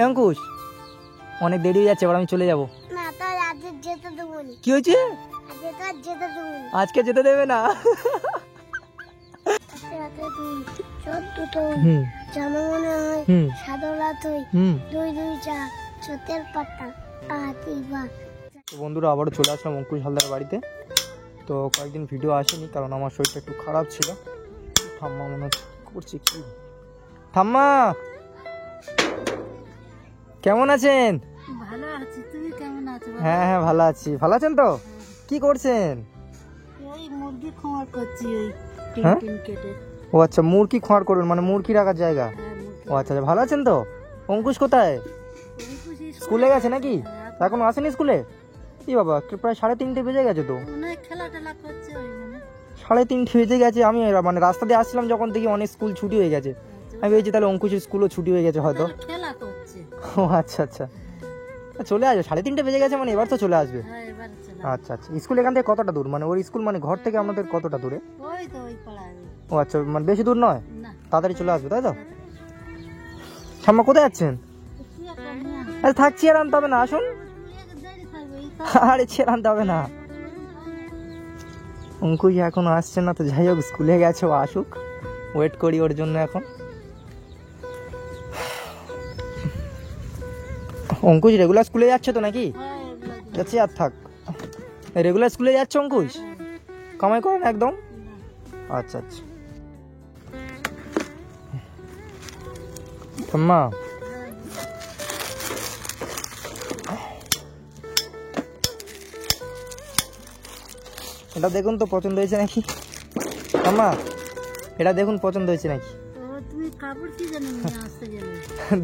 অঙ্কুশ অনেক দেরি হয়ে যাচ্ছে, এবার আমি চলে যাবো। না তো আজ যেতে দেবো না। কি হয়েছে? আজ তো আর যেতে দেবো না। আজকে যেতে দেবে না? রাতে তুই চোদ্দ তো জানো মনে হয় সাদা রাত হই দুই দুই চা চোতের পাতা আতিবা। তো বন্ধুরা আবারও চলে আসলাম অঙ্কুশ হালদার বাড়িতে। তো কয়েকদিন ভিডিও আসেনি কারণ আমার শরীরটা একটু খারাপ ছিল। ঠাম্মা মনে হচ্ছে করছে কি। ঠাম্মা কেমন আছেন? ভালো আছি, তুমি কেমন আছো? হ্যাঁ হ্যাঁ ভালো আছি। ভালো আছেন তো? কি করছেন? ওই মুরগি খোঁয়ার করছি, ওই হ্যাঁ? টিন কেটে। ও আচ্ছা, মুরগি খোঁয়ার করবেন, মানে মুরগি রাখার জায়গা। ও আচ্ছা আচ্ছা, ভালো আছেন তো? অঙ্কুশ কোথায়? স্কুলে গেছে নাকি? এখনো আসেনি স্কুলে? কি বাবা, প্রায় 3:30 বেজে গেছে তো। খেলা টেলা করছে ওই মানে 3:30 বেজে গেছে। আমি মানে রাস্তা দিয়ে আসছিলাম যখন দেখি অনেক স্কুল ছুটি হয়ে গেছে। আমি ভেবেছি তাহলে অঙ্কুশের স্কুলও ছুটি হয়ে গেছে হয়তো। খেলা করছে। ও আচ্ছা আচ্ছা, চলে আসবে। 3:30 বেজে গেছে মানে এবার তো চলে আসবে। আচ্ছা আচ্ছা, স্কুল এখান থেকে কতটা দূর? মানে ওর স্কুল মানে ঘর থেকে আমাদের কতটা দূরে? ওই তো ওই পাড়ায়। ও আচ্ছা, মানে বেশি দূর নয়, না তাড়াতাড়ি চলে আসবে তাই তো? ঠাম্মা কোথায় যাচ্ছেন? আরে থাক, চেয়ার আনতে হবে না, আসুন। আরে চেয়ার আনতে হবে না। অঙ্কুশ এখনো আসছে না, তো যাই হোক স্কুলে গেছে, ও আসুক, ওয়েট করি ওর জন্য এখন। অঙ্কুশ রেগুলার স্কুলে যাচ্ছে তো নাকি? যাচ্ছে, আর থাক। রেগুলার স্কুলে যাচ্ছে অঙ্কুশ? কামাই করেন একদম? আচ্ছা আচ্ছা। ঠাম্মা এটা দেখুন তো পছন্দ হয়েছে নাকি? ঠাম্মা এটা দেখুন পছন্দ হয়েছে নাকি? তুমি কাপড় কি জানো নিয়ে আসতে গেলে?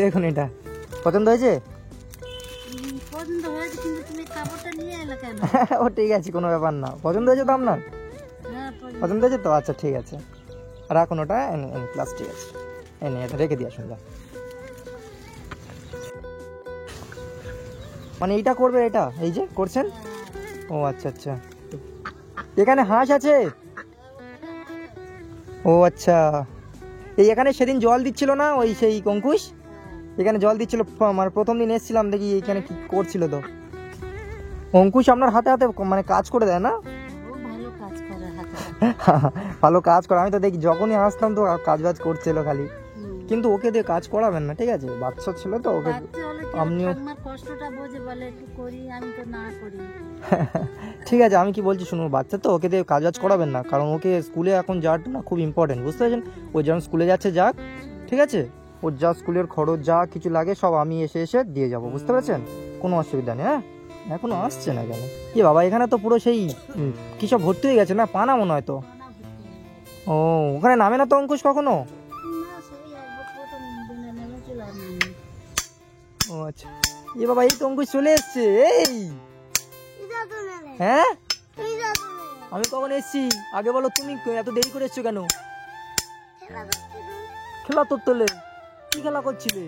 দেখুন এটা পছন্দ হয়েছে? পছন্দ হয়েছে, কিন্তু তুমি কাপড়টা নিয়ে এলে কেন? ও ঠিক আছে, কোনো ব্যাপার না। পছন্দ হয়েছে তো আপনার? হ্যাঁ পছন্দ হয়েছে তো? আচ্ছা ঠিক আছে, রাখুন ওটা। ক্লাস ঠিক আছে, এনে এটা রেখে দিয়ে আসুন। মানে এইটা করবে, এটা এই যে করছেন? ও আচ্ছা আচ্ছা, এখানে হাঁস আছে? ও আচ্ছা, এই এখানে সেদিন জল দিচ্ছিল না ওই সেই অঙ্কুশ? এখানে জল দিচ্ছিল, মানে প্রথম দিন এসেছিলাম দেখি এখানে কি করছিল। তো অঙ্কুশ আপনার হাতে হাতে মানে কাজ করে দেয় না? ভালো কাজ করে হাতে। ভালো কাজ করে, আমি তো দেখি যখনই আসতাম তো কাজ বাজ করছিল খালি। কিন্তু ওকে দিয়ে কাজ করাবেন না, ঠিক আছে? বাচ্চা ছিল তো, ওকে আপনিও কষ্টটা বোঝে বলে একটু করি, আমি তো না করি। ঠিক আছে, আমি কি বলছি শুনুন, বাচ্চা তো, ওকে দিয়ে কাজ বাজ করাবেন না, কারণ ওকে স্কুলে এখন যাওয়াটা না খুব ইম্পর্টেন্ট, বুঝতে পারছেন? ও যেমন স্কুলে যাচ্ছে যাক, ঠিক আছে? ওর যা স্কুলের খরচ যা কিছু লাগে সব আমি এসে এসে দিয়ে যাবো, বুঝতে পারছেন? কোনো অসুবিধা নেই। হ্যাঁ, এখনো আসছে না কেন? কি বাবা, এখানে তো পুরো সেই কি সব ভর্তি হয়ে গেছে না, পানা মনে হয় তো। ও ওখানে নামে না তো অঙ্কুশ কখনো? ও আচ্ছা, এ বাবা এই তো অঙ্কুশ চলে এসছে। এই হ্যাঁ, আমি কখন এসছি আগে বলো? তুমি এত দেরি করে এসছো কেন? খেলা তোর তোলে? কি খেলা করছিলে?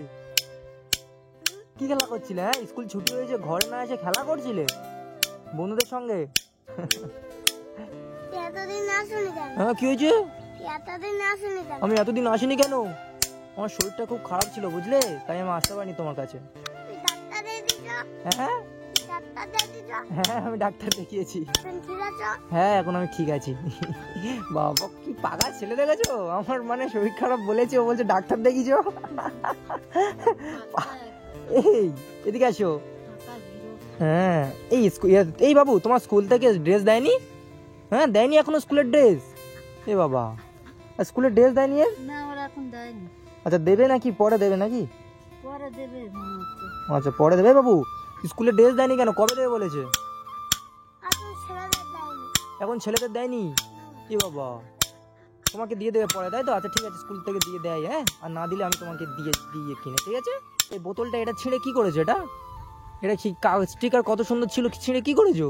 কি খেলা করছিলে? হ্যাঁ, স্কুল ছুটি হয়েছে, ঘরে না এসে খেলা করছিলে বন্ধুদের সঙ্গে? হ্যাঁ, কি হয়েছে? আমি এতদিন আসিনি কেন? আমার শরীরটা খুব খারাপ ছিল বুঝলে, তাই আমি আসতে পারিনি তোমার কাছে। হ্যাঁ হ্যাঁ, আমি ডাক্তার দেখিয়েছি। হ্যাঁ, এখন আমি ঠিক আছি। বাবা কি পাগা ছেলে দেখেছো আমার, মানে শরীর খারাপ বলেছে, ও বলছে ডাক্তার দেখিয়েছো। এই এদিকে আসো। হ্যাঁ, এই বাবু তোমার স্কুল থেকে ড্রেস দেয়নি? হ্যাঁ দেয়নি এখনো স্কুলের ড্রেস? এ বাবা, স্কুলের ড্রেস দেয়নি এর? না ওরা এখন দেয়নি। আচ্ছা দেবে নাকি পরে দেবে নাকি? পরে দেবে মনে হচ্ছে। আচ্ছা পরে দেবে। বাবু স্কুলে ড্রেস দেয়নি কেন, কবে দেবে বলেছে? এখন ছেলেদের দেয়নি? এ বাবা, তোমাকে দিয়ে দেবে পরে তাই তো? আচ্ছা ঠিক আছে, স্কুল থেকে দিয়ে দেয়। হ্যাঁ, আর না দিলে আমি তোমাকে দিয়ে কিনে, ঠিক আছে? এই বোতলটা এটা ছিঁড়ে কি করেছো? এটা এটা কি স্টিকার কত সুন্দর ছিল, ছিঁড়ে কি করেছো?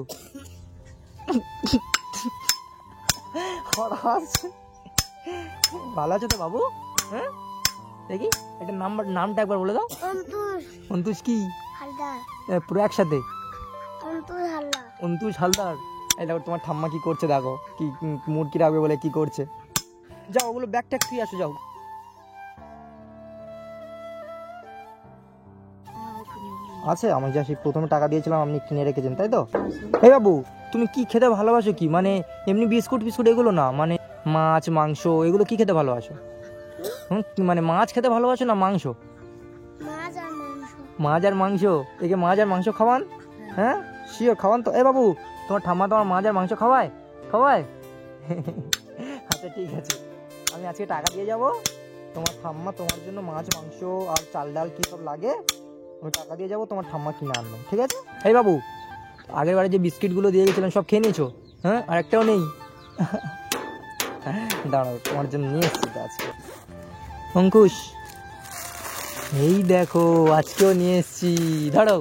ভালো আছো তো বাবু? হ্যাঁ দেখি এটা নামটা একবার বলে দাও। অন্তুষ কি? পুরো একসাথে অন্তুষ হালদার। এই দেখো তোমার ঠাম্মা কি করছে, দেখো কি মুরগি রাখবে বলে কি করছে। যাও ওগুলো ব্যাগ ট্যাগ দিয়ে আসো, যাও। আছে? আমি যা সেই প্রথমে টাকা দিয়েছিলাম আপনি কিনে রেখেছেন, তাই তো? এই বাবু, তুমি কি খেতে ভালোবাসো? কি মানে এমনি বিস্কুট ফিস্কুট এগুলো না, মানে মাছ মাংস এগুলো কি খেতে ভালোবাসো? মানে মাছ খেতে ভালোবাসো না মাংস? মাছ আর মাংস। মাছ আর মাংস? একে মাছ আর মাংস খাওয়ান? হ্যাঁ শিওর খাওয়ান তো? এ বাবু, তোমার ঠাম্মা তোমার মাছ আর মাংস খাওয়ায়? খাওয়ায়? আচ্ছা ঠিক আছে, আমি আজকে টাকা দিয়ে যাব, তোমার ঠাম্মা তোমার জন্য মাছ মাংস আর চাল ডাল কী সব লাগে আমি টাকা দিয়ে যাবো, তোমার ঠাম্মা কিনে আনবে, ঠিক আছে? এই বাবু, আগের বারে যে বিস্কিটগুলো দিয়ে গেছিলাম সব খেয়ে নিয়েছো? হ্যাঁ, আর একটাও নেই? দাঁড়াও, তোমার জন্য নিয়ে এসছি তো আজকে। অঙ্কুশ, এই দেখো আজকেও নিয়ে এসছি, দাঁড়াও।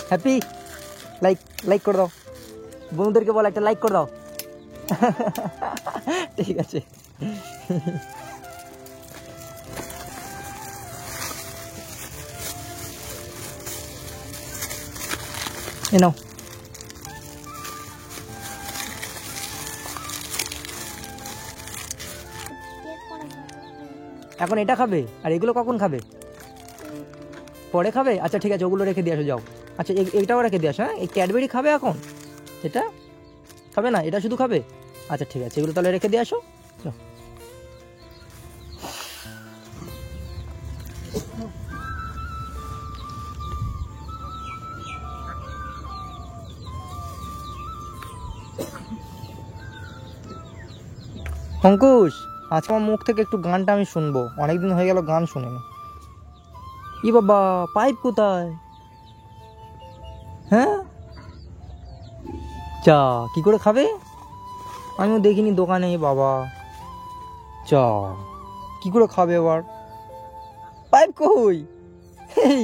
হ্যাপি? লাইক লাইক করে দাও, বন্ধুদেরকে বলো একটা লাইক করে দাও। ঠিক আছে। এ নাও। এখন এটা খাবে আর এগুলো কখন খাবে? পরে খাবে? আচ্ছা ঠিক আছে, ওগুলো রেখে দিয়ে আসো, যাও। আচ্ছা এইটাও রেখে দিয়ে আসো। হ্যাঁ, এই ক্যাডবেরি খাবে এখন? এটা খাবে না, এটা শুধু খাবে? আচ্ছা ঠিক আছে, এগুলো তাহলে রেখে দিয়ে আসো, যাও। অঙ্কুশ, আজকে আমার মুখ থেকে একটু গানটা আমি শুনবো, অনেকদিন হয়ে গেল গান শুনিনি। ই বাবা, পাইপ কোথায়? হ্যাঁ, চা কি করে খাবে? আমিও দেখিনি দোকানে। বাবা, চা কি করে খাবে এবার? পাইপ কই? এই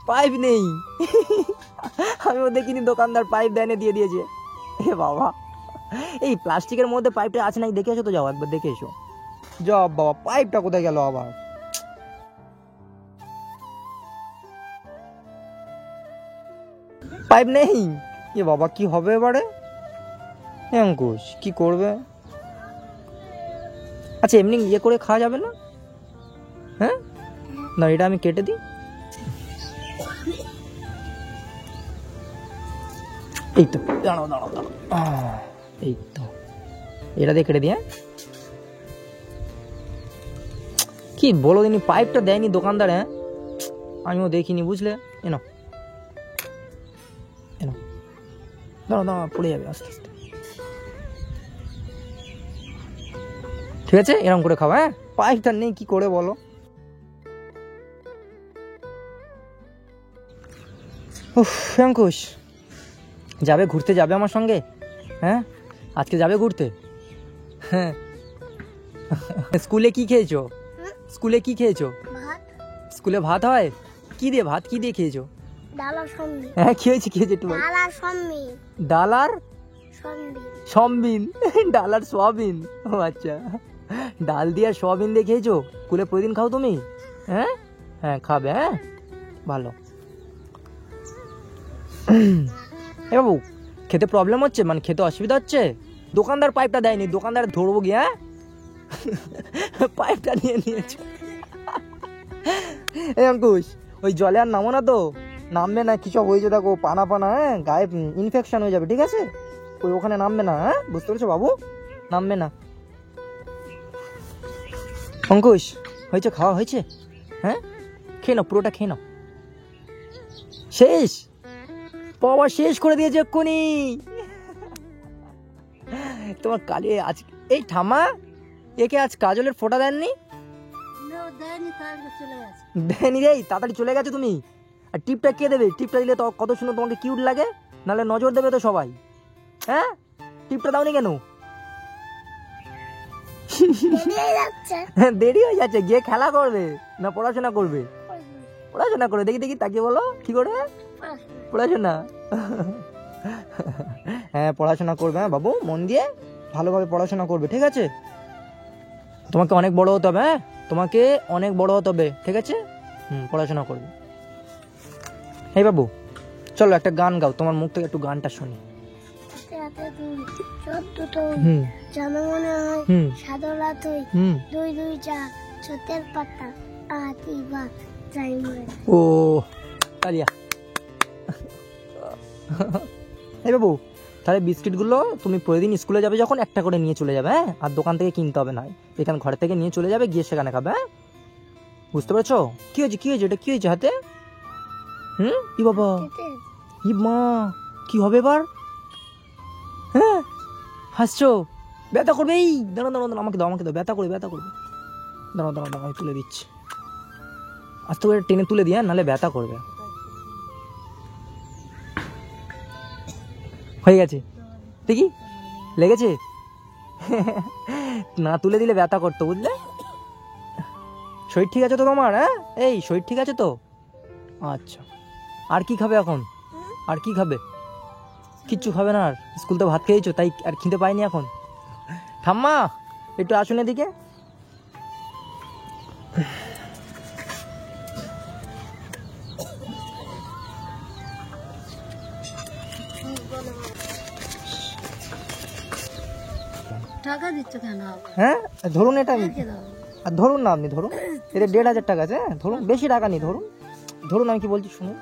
পাইপ নেই। আমিও দেখিনি, দোকানদার পাইপ দেনে দিয়ে দিয়েছে। এ বাবা, এই প্লাস্টিকের মধ্যে পাইপটা আছে নাকি দেখে এসো তো, যাও একবার দেখে এসো। যাও বাবা, পাইপটা কোথায় গেল আবার? পাইপ নেই? এ বাবা, কি হবে এবারে? অঙ্কুশ কি করবে? আচ্ছা এমনি ইয়ে করে খাওয়া যাবে না? হ্যাঁ না, এটা আমি কেটে দিই। এই তো, দাঁড়াও দাঁড়াও দাঁড়াও, এই তো, এটা দিয়ে কেটে দিয়ে। কি বলো দিনি, পাইপটা দেয়নি দোকানদার? হ্যাঁ, আমিও দেখিনি, বুঝলে? এনো এনো, দাঁড়াও দাঁড়াও, পড়ে যাবে আস্তে আস্তে। ঠিক আছে, এরকম করে খাও। হ্যাঁ, পাইপটা নেই কি করে বলো? উফ, অঙ্কুশ, যাবে ঘুরতে, যাবে আমার সঙ্গে? হ্যাঁ, আজকে যাবে ঘুরতে? হ্যাঁ। স্কুলে কি খেয়েছো? স্কুলে কি খেয়েছো? ভাত। স্কুলে ভাত হয়? কি দিয়ে ভাত, কি দিয়ে খেয়েছো? ডাল আর সয়াবিন। হ্যাঁ, খেয়েছি খেয়েছি একটু। ডাল আর সয়াবিন। ডাল আর সয়াবিন। সয়াবিন? ডাল আর সোয়াবিন? ও আচ্ছা, ডাল দিয়ে আর সোয়াবিন দিয়ে খেয়েছো? স্কুলে প্রতিদিন খাও তুমি? হ্যাঁ হ্যাঁ, খাবে। হ্যাঁ, ভালো। এ বাবু, খেতে প্রবলেম হচ্ছে, মানে খেতে অসুবিধা হচ্ছে? দোকানদার পাইপটা দেয়নি, দোকানদার ধরবো গিয়ে। হ্যাঁ, পাইপটা নিয়ে নিয়েছে। এই অঙ্কুশ, ওই জলে আর নামো না তো, নামবে না, কি সব হয়েছে দেখো, পানা পানা। হ্যাঁ, গায়ে ইনফেকশন হয়ে যাবে, ঠিক আছে? ওই ওখানে নামবে না। হ্যাঁ, বুঝতে পেরেছো বাবু? নামবে না। অঙ্কুশ, হয়েছে, খাওয়া হয়েছে? হ্যাঁ, খেয়ে নাও, পুরোটা খেয়ে নাও। শেষ? বাবা, শেষ করে দিয়েছে এক্ষুনি। তোমার কালে আজ, এই ঠামা, একে আজ কাজলের ফোঁটা দেননি? দেয়নি রে, তাড়াতাড়ি চলে গেছে তুমি। আর টিপটা কে দেবে? টিপটা দিলে তো কত সুন্দর তোমাকে কিউট লাগে, নাহলে নজর দেবে তো সবাই। হ্যাঁ, টিপটা দাওনি কেন? দেরি হয়ে যাচ্ছে, গিয়ে খেলা করবে না পড়াশোনা করবে? পড়াশোনা করে, দেখি দেখি তাকে বলো কি করে। পড়াশোনা? হ্যাঁ, পড়াশোনা করবে। হ্যাঁ বাবু, মন দিয়ে ভালোভাবে পড়াশোনা করবে, ঠিক আছে? তোমাকে অনেক বড় হতে হবে। হ্যাঁ, তোমাকে অনেক বড় হতে হবে, ঠিক আছে? পড়াশোনা করবে। এই বাবু, চলো একটা গান গাও, তোমার মুখ থেকে একটু গানটা শুনি। যেন মনে হয় সাদা রাত হই, দুই দুই চার ছোটের পাতা, আতি বা ও আলিয়া এই বাবু, তাহলে বিস্কিটগুলো তুমি প্রতিদিন স্কুলে যাবে যখন একটা করে নিয়ে চলে যাবে, হ্যাঁ? আর দোকান থেকে কিনতে হবে না, এখানে ঘর থেকে নিয়ে চলে যাবে, গিয়ে সেখানে খাবে, হ্যাঁ? বুঝতে পেরেছো? কি হয়েছে, কি হয়েছে, এটা কি হয়েছে হাতে? ই বাবা, ই মা, কি হবে এবার? হ্যাঁ হাসছো, ব্যথা করবে, এই দাঁড়াও দাঁড়াও দাঁড়াও, আমাকে দাও, আমাকে দাও, ব্যথা করবে, ব্যথা করবে, দাঁড়াও দাঁড়াও দাঁড়াও, আমি তুলে দিচ্ছি, আস্তে করে টেনে তুলে দিয়ে, নাহলে ব্যথা করবে। হয়ে গেছে, দেখি লেগেছে? না তুলে দিলে ব্যথা করতো, বুঝলে? শরীর ঠিক আছে তো তোমার? হ্যাঁ, এই শরীর ঠিক আছে তো? আচ্ছা, আর কি খাবে এখন? আর কি খাবে? কিচ্ছু খাবে না আর? স্কুল তো ভাত খেয়েছো, তাই আর খিদে পাইনি এখন? ঠাম্মা একটু আসুন এদিকে। টাকা দিচ্ছ কেন? হ্যাঁ ধরুন, এটা আর ধরুন না, আপনি ধরুন, এতে 1,500 টাকা আছে, হ্যাঁ ধরুন, বেশি টাকা নেই, ধরুন ধরুন, আমি কি বলছি শুনুন।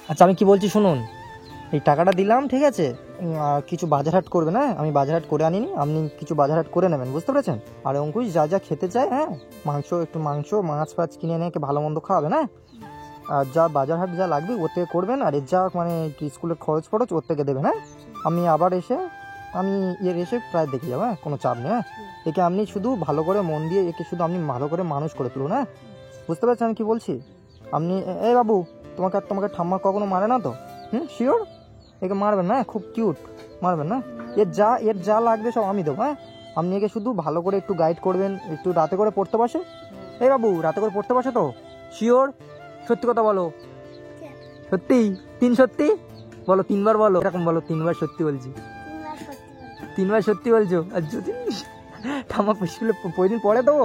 আচ্ছা আমি কি বলছি শুনুন, এই টাকাটা দিলাম, ঠিক আছে? কিছু বাজার হাট করবে না, আমি বাজার হাট করে আনিনি, আপনি কিছু বাজার হাট করে নেবেন, বুঝতে পেরেছেন? আর অঙ্কুশ যা যা খেতে চায়, হ্যাঁ মাংস, একটু মাংস মাছ ফাছ কিনে এনে ভালো মন্দ খাওয়াবে না, আর যা বাজার হাট যা লাগবে ওর থেকে করবেন, আর এর যা মানে স্কুলের খরচ ফরচ ওর থেকে দেবেন, হ্যাঁ? আমি আবার এসে এসে প্রায় দেখে যাবো, হ্যাঁ কোনো চাপ নেই, হ্যাঁ? একে আপনি শুধু ভালো করে মন দিয়ে, একে শুধু আপনি ভালো করে মানুষ করে তুলুন, হ্যাঁ? বুঝতে পারছেন আমি কি বলছি? আপনি এই বাবু, তোমাকে ঠাম্মা কখনো মারে না তো? শিওর? একে মারবেন না, খুব কিউট, মারবেন না, এর যা লাগবে সব আমি দেবো, হ্যাঁ? আপনি একে শুধু ভালো করে একটু গাইড করবেন, একটু রাতে করে পড়তে বসে। এই বাবু রাতে করে পড়তে বসে তো? শিওর? সত্যি কথা বলো, সত্যি? 3 সত্যি বলো, 3বার বলো, এরকম বলো, 3বার সত্যি বলছি, 3বার সত্যি বলছো। আর যদি ঠাম্মা স্কুলে প্রতিদিন পড়ে তো,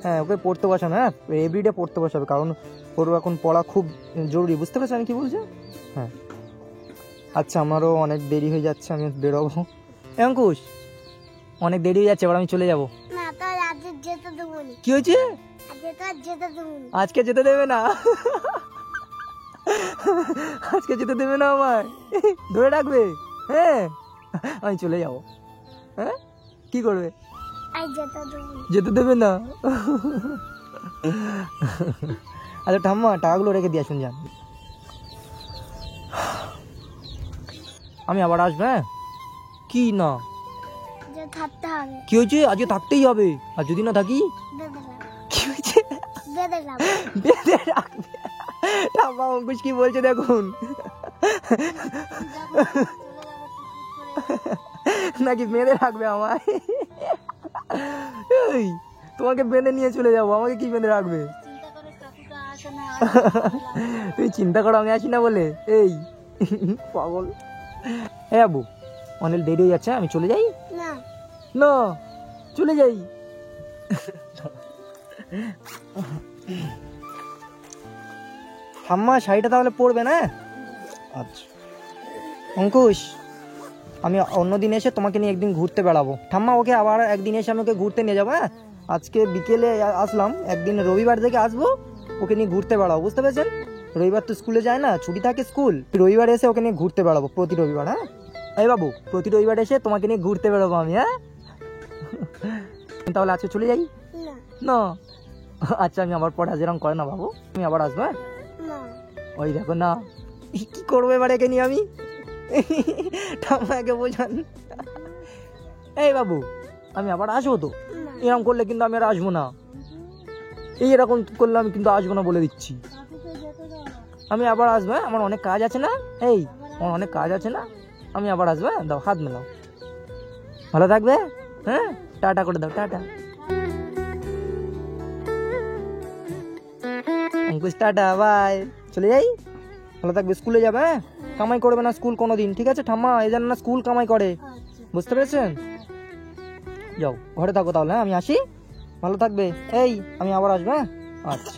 হ্যাঁ ওকে পড়তে বসানো, হ্যাঁ এভরিডে পড়তে বসাবে, কারণ ওর এখন পড়া খুব জরুরি, বুঝতে পারছো আমি কি বলছি? হ্যাঁ আচ্ছা, আমারও অনেক দেরি হয়ে যাচ্ছে, আমি বেরোবো। অঙ্কুশ অনেক দেরি হয়ে যাচ্ছে, এবার আমি চলে যাবো। কি হয়েছে? আজকে যেতে দেবে না? আজকে যেতে দেবে না আমায়, ধরে রাখবে, হ্যাঁ? আমি চলে যাবো, হ্যাঁ? কি করবে? যেতে দেবে না? আচ্ছা ঠাম্মা টাকাগুলো রেখে দিয়ে আসুন, যান, আমি আবার আসবো, হ্যাঁ? কি না কি হয়েছে? আজকে থাকতেই হবে, আর যদি না থাকি? কি হয়েছে? বেঁধে রাখবে? ঠাম্মা অঙ্কুশ কি বলছে দেখুন, নাকি বেঁধে রাখবে আমায়? এই তোমাকে বেঁধে নিয়ে চলে যাবো, আমাকে কি বেঁধে রাখবে? তুই চিন্তা করো আমি আসি না বলে, এই পাগল। হ্যাঁ আবু, অনেক দেরি হয়ে যাচ্ছে, আমি চলে যাই? না চলে যাই। ঠাম্মা শাড়িটা তাহলে পরবে না? আচ্ছা অঙ্কুশ, আমি অন্যদিন এসে তোমাকে নিয়ে একদিন ঘুরতে বেড়াবো, ঠাম্মা ওকে আবার একদিন এসে আমি ওকে ঘুরতে নিয়ে যাবো, হ্যাঁ? আজকে বিকেলে আসলাম, একদিন রবিবার থেকে আসবো, ওকে নিয়ে ঘুরতে বেড়াবো, বুঝতে পেরেছেন? রবিবার তো স্কুলে যায় না, ছুটি থাকে স্কুল, রবিবার এসে ওকে নিয়ে ঘুরতে বেড়াবো, প্রতি রবিবার, হ্যাঁ? এই বাবু প্রতি রবিবার এসে তোমাকে নিয়ে ঘুরতে বেরোবো আমি, হ্যাঁ? তাহলে আজকে চলে যাই? না আচ্ছা, আমি আবার পরে যেরকম করে না বাবু, আমি আবার আসবো, হ্যাঁ? ওই দেখো না, কি করবো এবার একে নিয়ে আমি? ঠাম্মাকে বোঝান। এই বাবু আমি আবার আসবো তো, এরকম করলে কিন্তু আমি আর আসবো না, এইরকম করলে আমি কিন্তু আসবো না বলে দিচ্ছি, আমি আবার আসবো, হ্যাঁ? আমার অনেক কাজ আছে না, এই আমার অনেক কাজ আছে না, আমি আবার আসবো, হ্যাঁ? দাও হাত মেলাও, ভালো থাকবে, হ্যাঁ? টাটা করে দাও, টাটা অঙ্কুশ, টাটা বাই, চলে যাই, ভালো থাকবে, স্কুলে যাবে, হ্যাঁ? কামাই করবে না স্কুল কোনোদিন, ঠিক আছে ঠাম্মা? এই জানো না স্কুল কামাই করে, বুঝতে পেরেছেন? যাও ঘরে থাকো তাহলে, হ্যাঁ? আমি আসি, ভালো থাকবে, এই আমি আবার আসবো, হ্যাঁ? আচ্ছা।